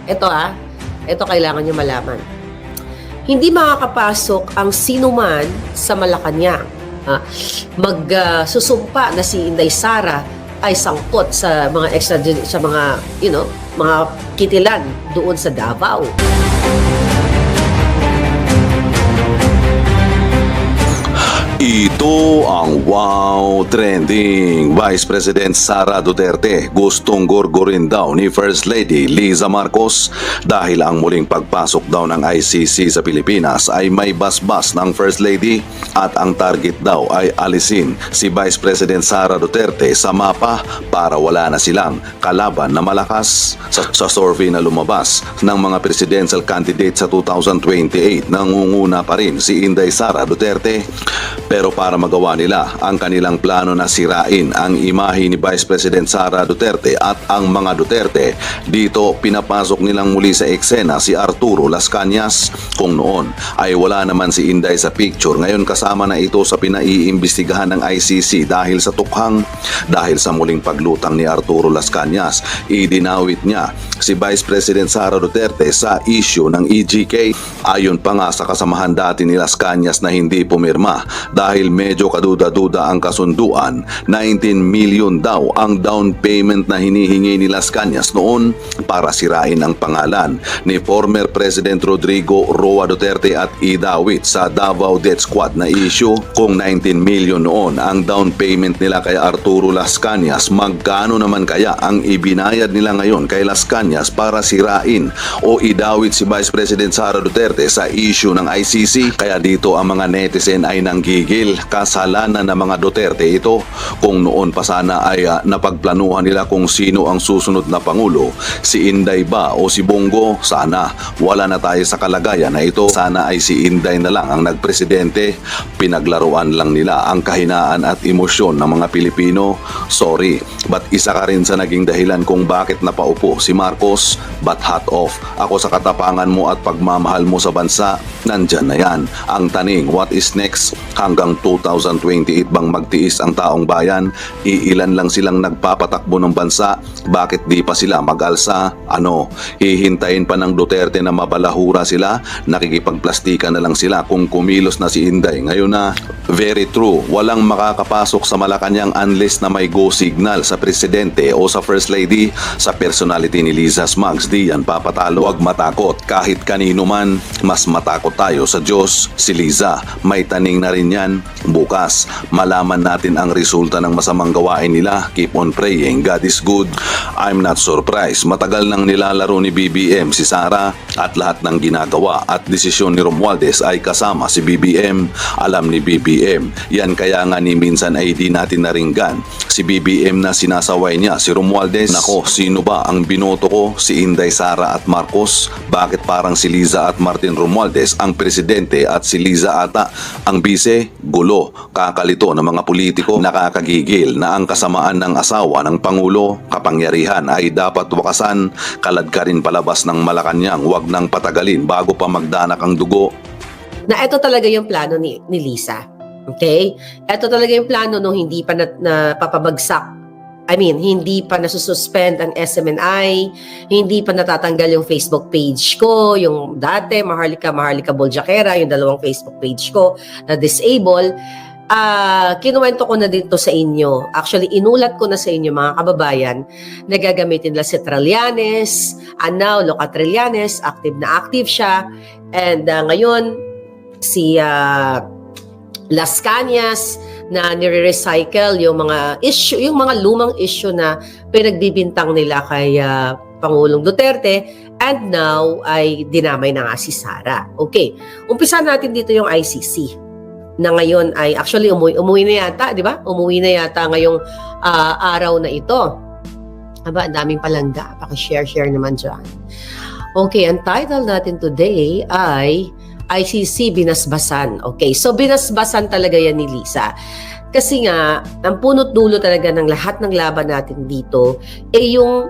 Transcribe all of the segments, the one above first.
ito kailangan nyo malaman. Hindi makakapasok ang sinuman sa Malacanang. Magsusumpa na si Inday Sara ay sangkot sa mga mga kitilan doon sa Davao. Ito ang Wow Trending. Vice President Sara Duterte gustong gorgorin daw ni First Lady Liza Marcos dahil ang muling pagpasok daw ng ICC sa Pilipinas ay may basbas ng First Lady at ang target daw ay alisin si Vice President Sara Duterte sa mapa para wala na silang kalaban na malakas. Sa survey na lumabas ng mga presidential candidate sa 2028, nangunguna pa rin si Inday Sara Duterte. Pero para magawa nila ang kanilang plano na sirain ang imahe ni Vice President Sara Duterte at ang mga Duterte, dito pinapasok nilang muli sa eksena si Arturo Las Cañas. Kung noon ay wala naman si Inday sa picture, ngayon kasama na ito sa pinaiimbestigahan ng ICC dahil sa tukhang. Dahil sa muling paglutang ni Arturo Las Cañas, idinawit niya si Vice President Sara Duterte sa issue ng EGK. Ayon pa nga sa kasamahan dati ni Las Cañas na hindi pumirma dahil medyo kaduda-duda ang kasunduan. 19 million daw ang down payment na hinihingi ni Las Cañas noon para sirain ang pangalan ni former President Rodrigo Roa Duterte at idawit sa Davao Death Squad na issue. Kung 19 million noon ang down payment nila kay Arturo Las Cañas, magkano naman kaya ang ibinayad nila ngayon kay Las Cañas para sirain o idawit si Vice President Sara Duterte sa issue ng ICC? Kaya dito ang mga netizen ay nanggigil. Kasalanan ng mga Duterte ito. Kung noon pa sana ay napagplanuhan nila kung sino ang susunod na Pangulo, si Inday ba o si Bongo, sana wala na tayo sa kalagayan na ito. Sana ay si Inday na lang ang nagpresidente. Pinaglaruan lang nila ang kahinaan at emosyon ng mga Pilipino. Sorry, but isa ka rin sa naging dahilan kung bakit napaupo si Marcos. But hat off, ako sa katapangan mo at pagmamahal mo sa bansa, nandyan na yan. Ang taning, what is next? Hanggang 2028 bang magtiis ang taong bayan? Iilan lang silang nagpapatakbo ng bansa. Bakit di pa sila mag-alsa? Hihintayin pa ng Duterte na mabalahura sila? Nakikipagplastikan na lang sila kung kumilos na si Inday. Ngayon na, very true, walang makakapasok sa Malacanang unless na may go signal sa presidente o sa First Lady. Sa personality ni Liza Smugs, di yan papatalo. Huwag matakot kahit kanino man. Mas matakot tayo sa Diyos. Si Liza, may taning na rin yan. Bukas, malaman natin ang resulta ng masamang gawain nila. Keep on praying, God is good. I'm not surprised. Matagal nang nilalaro ni BBM si Sara at lahat ng ginagawa at desisyon ni Romualdez ay kasama si BBM. Alam ni BBM. Yan kaya nga ni minsan ay di natin naringgan si BBM na sinasaway niya si Romualdez. Nako, sino ba ang binoto ko? Si Inday Sara at Marcos? Bakit parang si Liza at Martin Romualdez ang presidente at si Liza ata ang bise? Gulo, kakalito ng mga politiko. Nakakagigil na ang kasamaan ng asawa ng Pangulo, kapangyarihan ay dapat wakasan. Kalad ka rin palabas ng Malacanang, wag nang patagalin bago pa magdanak ang dugo. Na ito talaga yung plano ni Liza. Okay? Ito talaga yung plano nung hindi pa napapabagsak. Hindi pa nasususpend ang SMNI, hindi pa natatanggal yung Facebook page ko, yung dati, Maharlika Boljakera, yung dalawang Facebook page ko na disable. Kinuwento ko na dito sa inyo. Actually, inulat ko na sa inyo mga kababayan na gagamitin nila si Trillanes, and now Loca Trillanes, active na active siya. And ngayon, si Las Cañas na nire-recycle yung mga issue, yung mga lumang issue na pinagbibintang nila kay Pangulong Duterte, and now ay dinamay na nga si Sara. Okay, umpisa natin dito yung ICC na ngayon ay actually umuwi na yata, di ba? Umuwi na yata ngayong araw na ito. Aba, ang daming palangga. Paki-share naman dyan. Okay, ang title natin today ay ICC binasbasan. Okay, so binasbasan talaga yan ni Liza. Kasi nga, ang punot dulo talaga ng lahat ng laban natin dito ay yung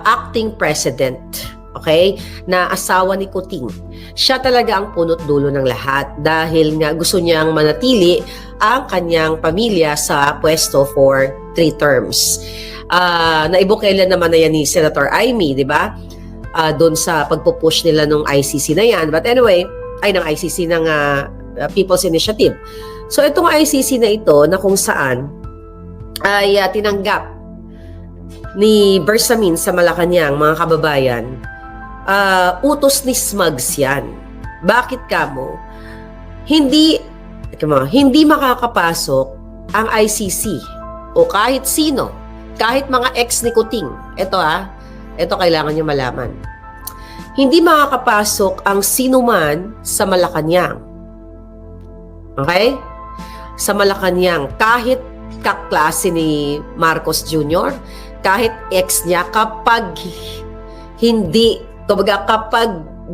acting president, okay, na asawa ni Kuting. Siya talaga ang punot dulo ng lahat dahil nga gusto niyang manatili ang kanyang pamilya sa pwesto for 3 terms. Naibukailan naman na yan ni Senator Amy, di ba? doon sa pagpupush nila ng ICC na yan. But anyway, ng ICC ng People's Initiative. So itong ICC na ito na kung saan ay tinanggap ni Bersamin sa Malacanang, mga kababayan, utos ni Smugs yan. Bakit kamo? Hindi makakapasok ang ICC o kahit sino, kahit mga ex ni Kuting. Ito kailangan nyo malaman. Hindi makakapasok ang sino man sa Malacanang. Okay? Sa Malacanang, kahit kaklase ni Marcos Jr., kahit ex niya, kapag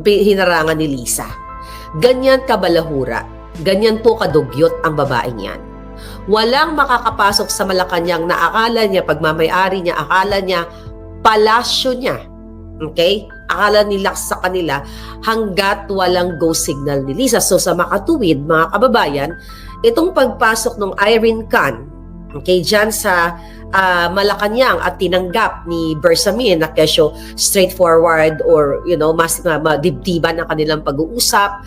hinarangan ni Liza. Ganyan kabalahura, ganyan po kadugyot ang babaeng yan. Walang makakapasok sa Malacanang na akala niya, pagmamayari niya, akala niya, palasyo niya. Okay? Akala nila sa kanila hanggat walang go signal ni Liza. So sa makatuwid, mga kababayan, itong pagpasok ng Irene Khan, okay, dyan sa Malacanang at tinanggap ni Bersamin na kesyo straightforward or, mas madibdiban ang kanilang pag-uusap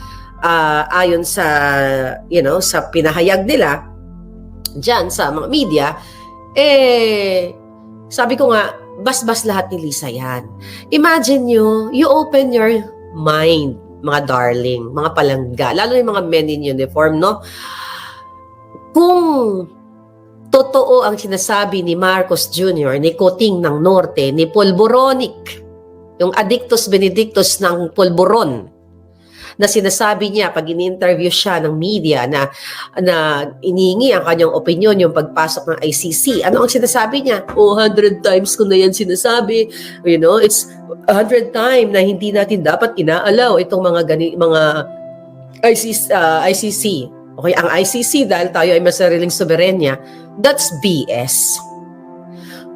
ayon sa, sa pinahayag nila dyan sa mga media, sabi ko nga, bas-bas lahat ni Liza yan. Imagine nyo, you open your mind, mga darling, mga palangga, lalo yung mga men in uniform, no? Kung totoo ang sinasabi ni Marcos Jr., ni Kuting ng Norte, ni Polboronic, yung Addictus Benedictus ng Polboron, na sinasabi niya pag in-interview siya ng media na inihingi ang kanyang opinion yung pagpasok ng ICC. Ano ang sinasabi niya? 100 times ko na yan sinasabi. It's 100 times na hindi natin dapat inaalaw itong mga ICC. Okay, ang ICC dahil tayo ay masariling soberenya, that's BS.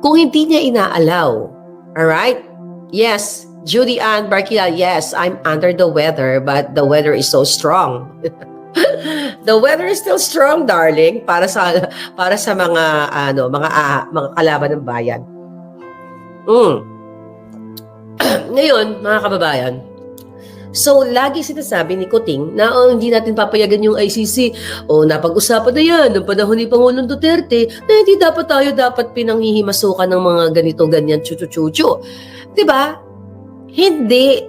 Kung hindi niya inaalaw, alright? Yes, Judy Ann Barquilla, yes, I'm under the weather, but the weather is so strong. The weather is still strong, darling, para sa mga kalaban ng bayan. Ngayon, mga kababayan, so lagi sinasabi ni Kuting na hindi natin papayagan yung ICC o napag-usapan na yan ng panahon ni Pangulong Duterte na hindi dapat pinanghihimasukan ng mga ganito-ganyan chuchu-chuchu. Diba? Hindi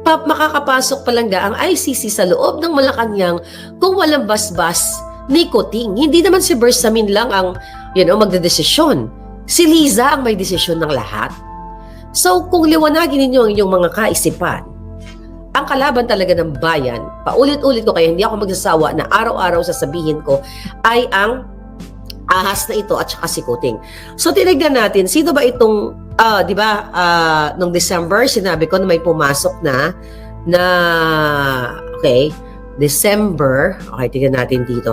makakapasok palangga ang ICC sa loob ng Malacanang kung walang basbas ni Kuting. Hindi naman si Bersamin lang ang magdedesisyon. Si Liza ang may desisyon ng lahat. So kung liwanagin ninyo ang inyong mga kaisipan, ang kalaban talaga ng bayan, paulit-ulit ko kaya hindi ako magsasawa na araw-araw sasabihin ko ay ang ahas na ito at saka si Kuting. So tinignan natin, sino ba itong, di ba, nung December, sinabi ko na may pumasok na, okay, December, okay, tignan natin dito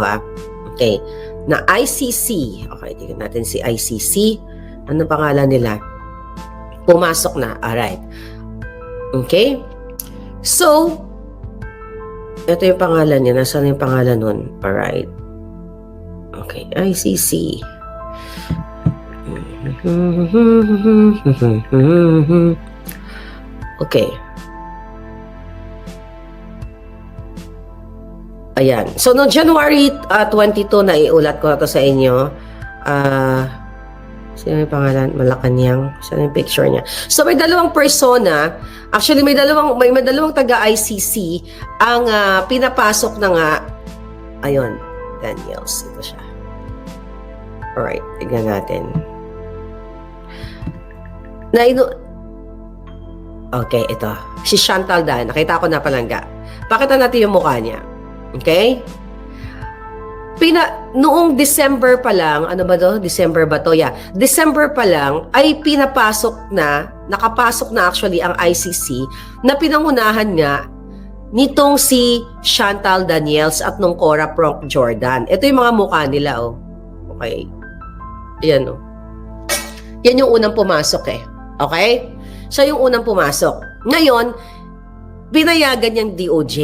okay, na ICC, okay, tignan natin si ICC, ano pangalan nila? Pumasok na, alright. Okay, so, ito yung pangalan niya, nasaan yung pangalan nun? Alright. Okay, ICC. Okay. Ayan. So, no January 22 na iulat ko na to sa inyo. Sino yung pangalan? Malacanang. Saan yung picture niya? So, may dalawang persona. Actually, may dalawang taga-ICC ang pinapasok na nga. Ayun. Daniels. Ito siya. Alright. Tignan natin. Okay, ito. Si Chantal Dan. Nakita ko na palangga. Pakita natin yung mukha niya. Okay? Noong December pa lang, ano ba to? December ba to? Yeah. December pa lang ay nakapasok na actually ang ICC na pinangunahan nga nitong si Chantal Daniels at nung Cora Pronk Jordan. Ito yung mga mukha nila, oh. Okay? Ayan, oh. Yan yung unang pumasok eh. Okay? Siya yung unang pumasok. Ngayon, pinayagan niyang DOJ.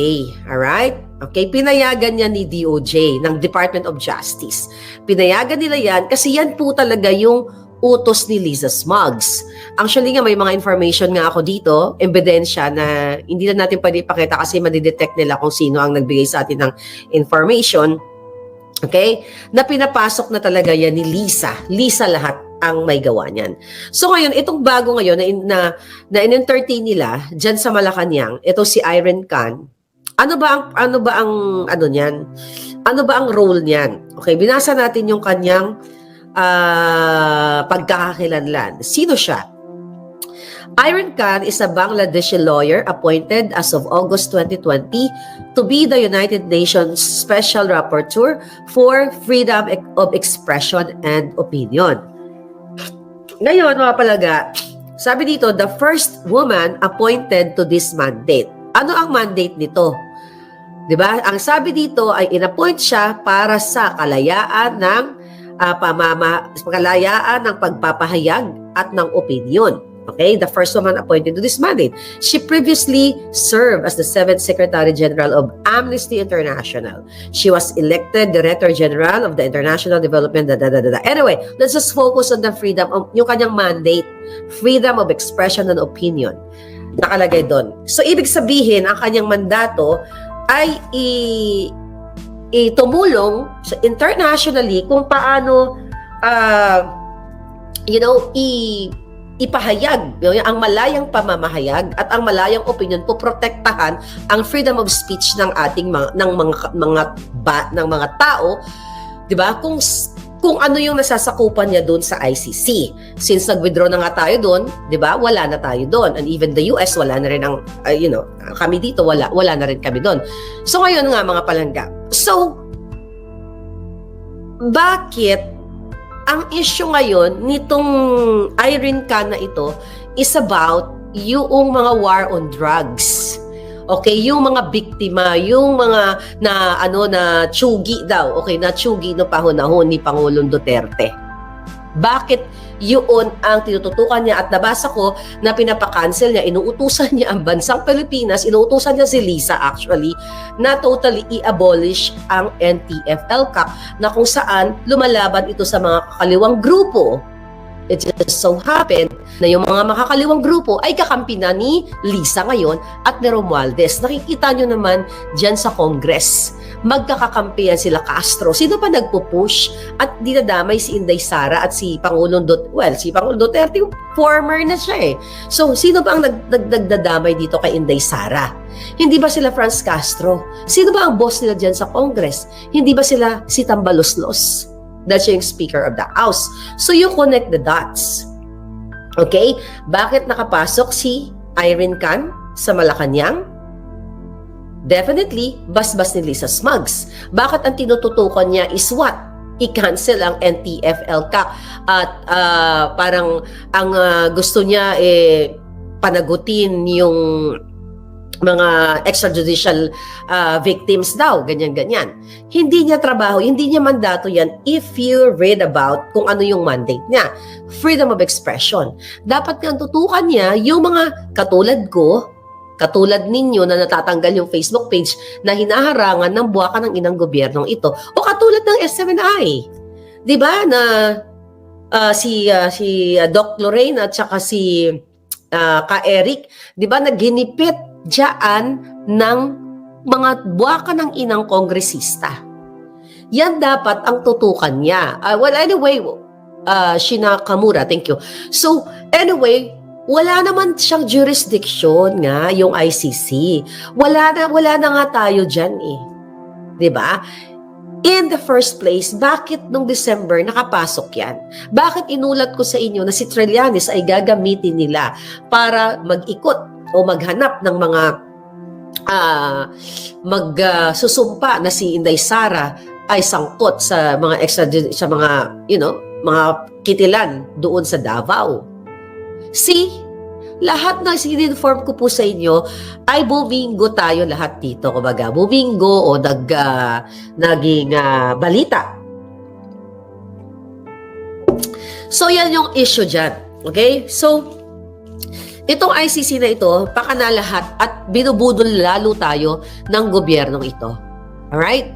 Alright? Okay? Pinayagan niya ni DOJ ng Department of Justice. Pinayagan nila yan kasi yan po talaga yung utos ni Liza Smuggs. Actually nga, may mga information nga ako dito, ebidensya na hindi na natin pwede ipakita kasi madidetect nila kung sino ang nagbigay sa atin ng information. Okay? Na pinapasok na talaga yan ni Liza. Liza lahat ang may gawa niyan. So ngayon, itong bago ngayon na in-entertain nila diyan sa Malacanang, ito si Irene Khan. Ano ba ang niyan? Ano ba ang role niyan? Okay, binasa natin yung kanyang pagkakakilanlan. Sino siya? Irene Khan is a Bangladeshi lawyer appointed as of August 2020 to be the United Nations Special Rapporteur for Freedom of Expression and Opinion. Ngayon, mga palaga, sabi dito, the first woman appointed to this mandate. Ano ang mandate nito? 'Di ba? Ang sabi dito ay inappoint siya para sa kalayaan ng kalayaan ng pagpapahayag at ng opinion. Okay, the first woman appointed to this mandate. She previously served as the 7th Secretary General of Amnesty International. She was elected Director General of the International Development. Anyway, let's just focus on the freedom, yung kanyang mandate, freedom of expression and opinion. Nakalagay doon. So, ibig sabihin, ang kanyang mandato ay itumulong internationally kung paano, ipahayag ang malayang pamamahayag at ang malayang opinion po protektahan ang freedom of speech ng ating mga tao, 'di ba? Kung ano yung nasasakupan niya doon sa ICC. Since nag-withdraw na nga tayo doon, 'di ba? Wala na tayo doon, and even the US wala na rin ang kami dito wala na rin kami doon. So ngayon nga mga palangga. So bakit ang issue ngayon nitong Irene Khan na ito is about yung mga war on drugs. Okay, yung mga biktima, yung mga na tsugi daw, okay, na tsugi no panahon ni Pangulong Duterte. Bakit yun ang tinututukan niya at nabasa ko na pinapakancel niya, inuutusan niya ang bansang Pilipinas, inuutusan niya si Liza actually, na totally i-abolish ang NTF-ELCAC na kung saan lumalaban ito sa mga kakaliwang grupo. It just so happened na yung mga makakaliwang grupo ay kakampi na ni Liza ngayon at ni Romualdez. Nakikita nyo naman dyan sa Congress. Magkakakampihan sila Castro. Sino pa nagpo-push at dinadamay si Inday Sara at si Pangulong Duterte, former na siya eh. So, sino ba ang nagdadamay dito kay Inday Sara? Hindi ba sila Franz Castro? Sino ba ang boss nila dyan sa Congress? Hindi ba sila si Tambaloslos? That's yung Speaker of the House. So, you connect the dots. Okay? Bakit nakapasok si Irene Khan sa Malacanang? Definitely, basbas ni Liza Smuggs. Bakit ang tinututukan niya is what? I-cancel ang NTF-ELCAC at parang ang gusto niya panagutin yung mga extrajudicial victims daw, ganyan-ganyan. Hindi niya trabaho, hindi niya mandato yan if you read about kung ano yung mandate niya. Freedom of expression. Dapat nga tutukan niya yung mga katulad ko, katulad ninyo na natatanggal yung Facebook page na hinaharangan ng buwakan ng inang gobyernong ito. O katulad ng SMNI. 'Di ba na si Doc Lorraine at saka si Ka Eric, 'di ba nagginipit diyan ng mga buwakan ng inang kongresista. Yan dapat ang tutukan niya. Well, anyway, Shina Kamura, thank you. So, anyway, wala naman siyang jurisdiction nga yung ICC. Wala na nga tayo dyan eh. 'Di ba? In the first place, bakit nung December nakapasok yan? Bakit inulat ko sa inyo na si Trillanes ay gagamitin nila para mag-ikot o maghanap ng mga susumpa na si Inday Sara ay sangkot sa mga mga kitilan doon sa Davao. See, lahat na sininform ko po sa inyo ay bumingo tayo lahat dito. Kumbaga, bumingo o naging balita. So, yan yung issue dyan. Okay? So, itong ICC na ito, pakana lahat at binubudol lalo tayo ng gobyernong ito. Alright?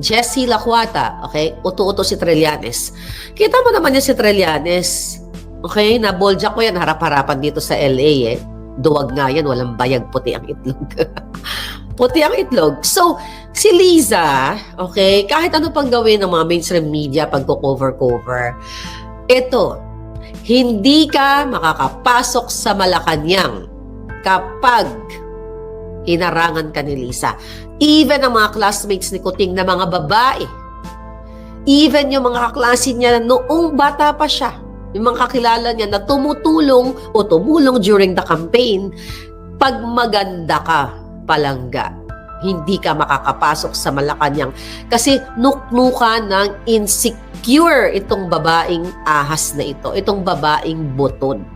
Jessie Lacuata, okay? Uto-uto si Trillanes. Kita mo naman yan si Trillanes. Okay? Nabolja ko yan, harap-harapan dito sa LA eh. Duwag nga yan, walang bayag, puti ang itlog. Puti ang itlog. So, si Liza, okay, kahit ano pang gawin ng mga mainstream media pagko-cover-cover, ito, hindi ka makakapasok sa Malacanang kapag hinarangan ka ni Liza. Even ang mga classmates ni Kuting na mga babae, even yung mga kaklase niya noong bata pa siya, yung mga kakilala niya na tumutulong o tumulong during the campaign, pag maganda ka, palangga, hindi ka makakapasok sa Malacanang kasi nuknukan ng insecure itong babaeng ahas na ito, itong babaeng buton.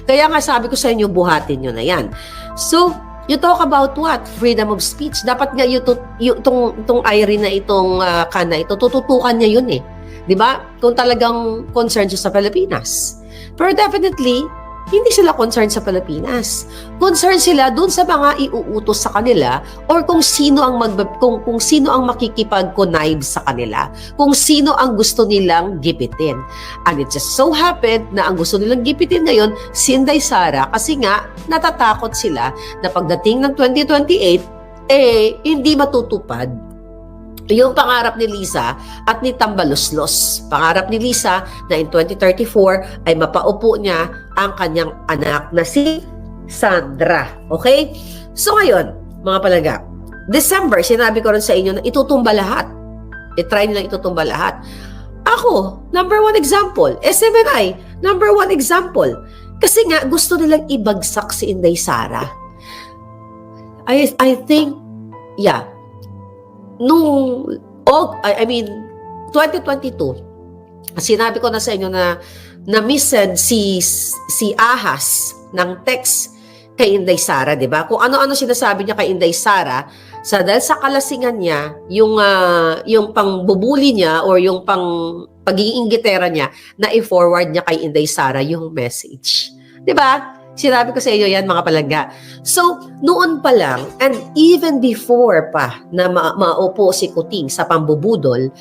Kaya nga sabi ko sa inyo, buhatin nyo na yan. So, you talk about what? Freedom of speech. Dapat nga itong Irene na itong kana ito, tututukan niya yun eh. Di ba? Kung talagang concerned siya sa Pilipinas. Pero definitely, hindi sila concerned sa Pilipinas. Concerned sila dun sa mga iuutos sa kanila or kung sino ang kung sino ang makikipag-connive sa kanila, kung sino ang gusto nilang gipitin. And it just so happened na ang gusto nilang gipitin ngayon si Inday Sara kasi nga natatakot sila na pagdating ng 2028 hindi matutupad yung pangarap ni Liza at ni Tambaloslos. Pangarap ni Liza na in 2034 ay mapaupo niya ang kanyang anak na si Sandra. Okay? So ngayon, mga palangga, December, sinabi ko rin sa inyo na itutumba lahat. I-try nilang itutumba lahat. Ako, number one example. SMNI, number one example. Kasi nga, gusto nilang ibagsak si Inday Sara. I think, yeah, nung 2022, sinabi ko na sa inyo na na-missed si Ahas ng text kay Inday Sara, 'di ba? Kung ano-ano sinasabi niya kay Inday Sara, dahil sa kalasingan niya, yung pangbubuli niya or yung pagiging inggitera niya na i-forward niya kay Inday Sara yung message. 'Di ba? Sinabi ko sa inyo yan, mga palangga. So, noon pa lang, and even before pa na maupo si Kuting sa pambubudol,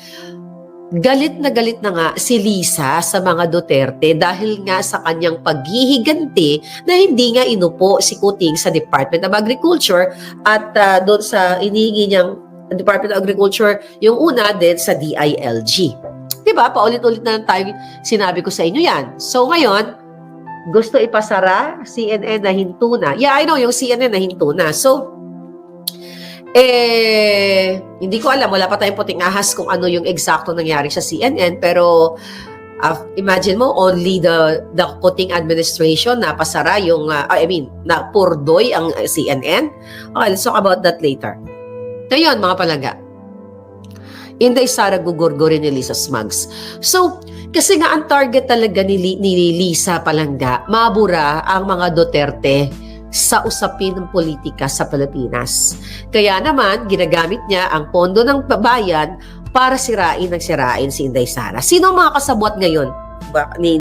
galit na nga si Liza sa mga Duterte dahil nga sa kanyang paghihiganti na hindi nga inupo si Kuting sa Department of Agriculture at doon sa inihingi niyang Department of Agriculture, yung una din sa DILG. Diba? Paulit-ulit na lang tayo sinabi ko sa inyo yan. So, ngayon, gusto ipasara, CNN na hinto na. Yeah, I know, yung CNN na hinto na. So, hindi ko alam, wala pa tayong puting ahas kung ano yung eksakto nangyari sa CNN, pero imagine mo, only the Kuting administration na pasara yung, na purdoy ang CNN. Okay, let's talk about that later. Ngayon, mga palangga, Inday Sara gugurgurin ni Liza Smugs. So, kasi nga ang target talaga ni Liza Palangga, mabura ang mga Duterte sa usapin ng politika sa Pilipinas. Kaya naman, ginagamit niya ang pondo ng bayan para sirain si Inday Sara. Sino ang mga kasabwat ngayon ni